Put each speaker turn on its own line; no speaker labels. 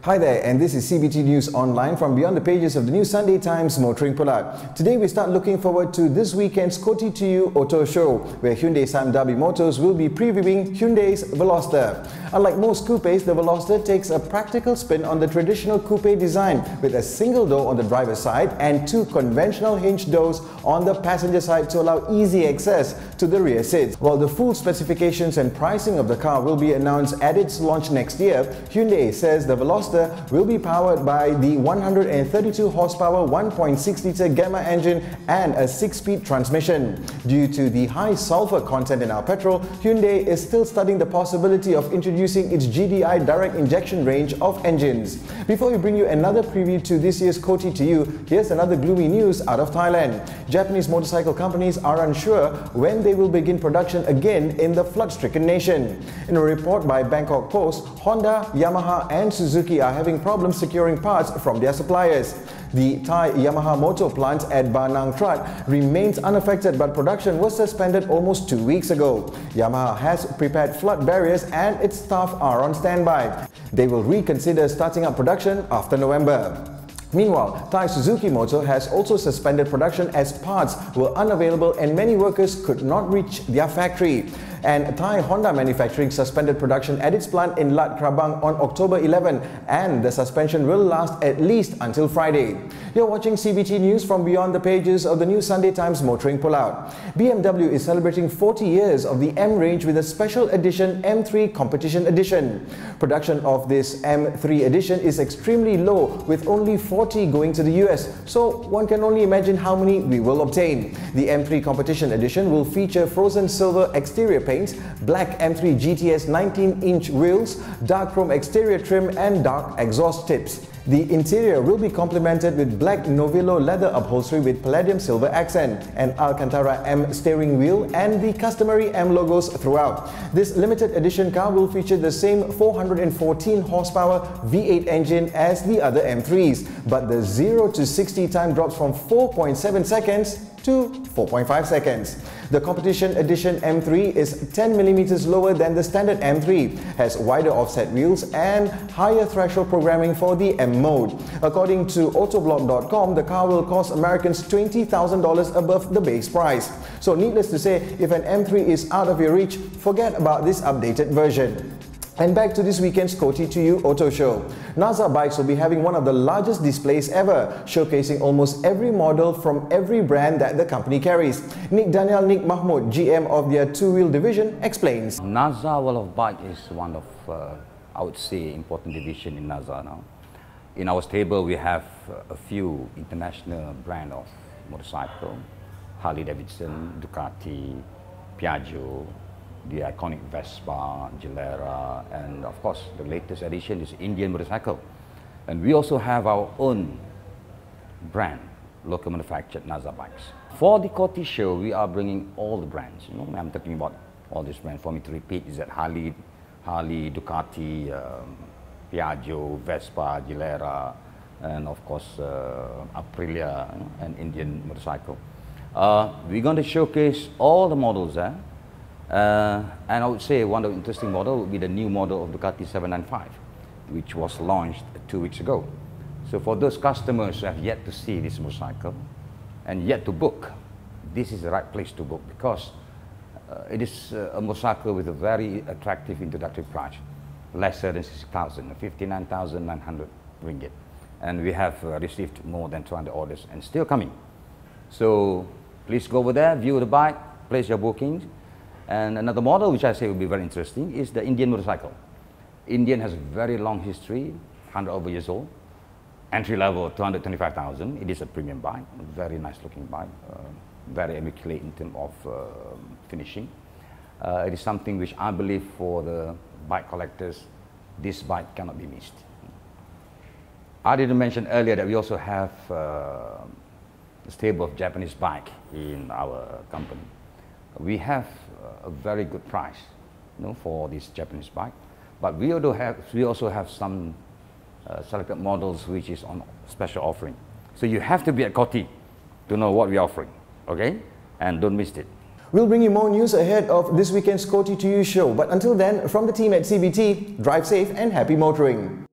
Hi there, and this is CBT News Online from beyond the pages of the New Sunday Times Motoring Pulau. Today we start looking forward to this weekend's COTY2U Auto Show, where Hyundai BMW Motors will be previewing Hyundai's Volester. Unlike most coupes, the Volester takes a practical spin on the traditional coupe design, with a single door on the driver's side and two conventional hinged doors on the passenger side to allow easy access to the rear seats. While the full specifications and pricing of the car will be announced at its launch next year, Hyundai says the Volester will be powered by the 132 horsepower 1.6-litre Gamma engine and a 6-speed transmission. Due to the high sulfur content in our petrol, Hyundai is still studying the possibility of introducing its GDI direct injection range of engines. Before we bring you another preview to this year's COTY2U, here's another gloomy news out of Thailand. Japanese motorcycle companies are unsure when they will begin production again in the flood-stricken nation. In a report by Bangkok Post, Honda, Yamaha and Suzuki are having problems securing parts from their suppliers. The Thai Yamaha motor plant at Ba Nang Trat remains unaffected, but production was suspended almost 2 weeks ago. Yamaha has prepared flood barriers and its staff are on standby. They will reconsider starting up production after November. Meanwhile, Thai Suzuki Motor has also suspended production as parts were unavailable and many workers could not reach their factory. And Thai Honda Manufacturing suspended production at its plant in Lat Krabang on October 11, and the suspension will last at least until Friday. You're watching CBT News from beyond the pages of the New Sunday Times Motoring Pulau. BMW is celebrating 40 years of the M range with a special edition M3 Competition Edition. Production of this M3 edition is extremely low, with only 40 going to the US, so one can only imagine how many we will obtain. The M3 Competition Edition will feature frozen silver exterior paint, black M3 GTS 19-inch wheels, dark chrome exterior trim and dark exhaust tips. The interior will be complemented with black Novillo leather upholstery with palladium silver accent, an Alcantara M steering wheel and the customary M logos throughout. This limited edition car will feature the same 414 horsepower V8 engine as the other M3s, but the 0 to 60 time drops from 4.7 seconds to 4.5 seconds. The Competition Edition M3 is 10mm lower than the standard M3, has wider offset wheels and higher threshold programming for the M mode. According to Autoblog.com, the car will cost Americans $20,000 above the base price. So needless to say, if an M3 is out of your reach, forget about this updated version. And back to this weekend's COTY2U Auto Show. Naza Bikes will be having one of the largest displays ever, showcasing almost every model from every brand that the company carries. Nik Danial Nik Mahmood, GM of their two-wheel division, explains.
Naza World of Bike is one of, I would say, important division in Naza now. In our stable, we have a few international brand of motorcycle, Harley Davidson, Ducati, Piaggio, the iconic Vespa, Gilera, and of course the latest addition is Indian motorcycle. And we also have our own brand, local manufactured Naza Bikes. For the COTY show, we are bringing all the brands. You know, I'm talking about all these brands. For me to repeat, is that Harley, Ducati, Piaggio, Vespa, Gilera, and of course Aprilia, and Indian motorcycle. We're going to showcase all the models there. And I would say one of the interesting model would be the new model of Ducati 795, which was launched 2 weeks ago. So for those customers who have yet to see this motorcycle and yet to book, this is the right place to book, because it is a motorcycle with a very attractive introductory price, lesser than 60,000, 59,900 ringgit. And we have received more than 200 orders and still coming. So please go over there, view the bike, place your bookings. And another model which I say will be very interesting is the Indian motorcycle. Indian has a very long history, 100 over years old. Entry level 225,000. It is a premium bike, a very nice looking bike, very immaculate in terms of finishing. It is something which I believe for the bike collectors, this bike cannot be missed. I didn't mention earlier that we also have a stable of Japanese bike in our company. We have a very good price, you know, for this Japanese bike, but we also have some selected models which is on special offering. So you have to be at COTY to know what we're offering, okay? And don't miss it.
We'll bring you more news ahead of this weekend's COTY2U Show, but until then, from the team at CBT, drive safe and happy motoring.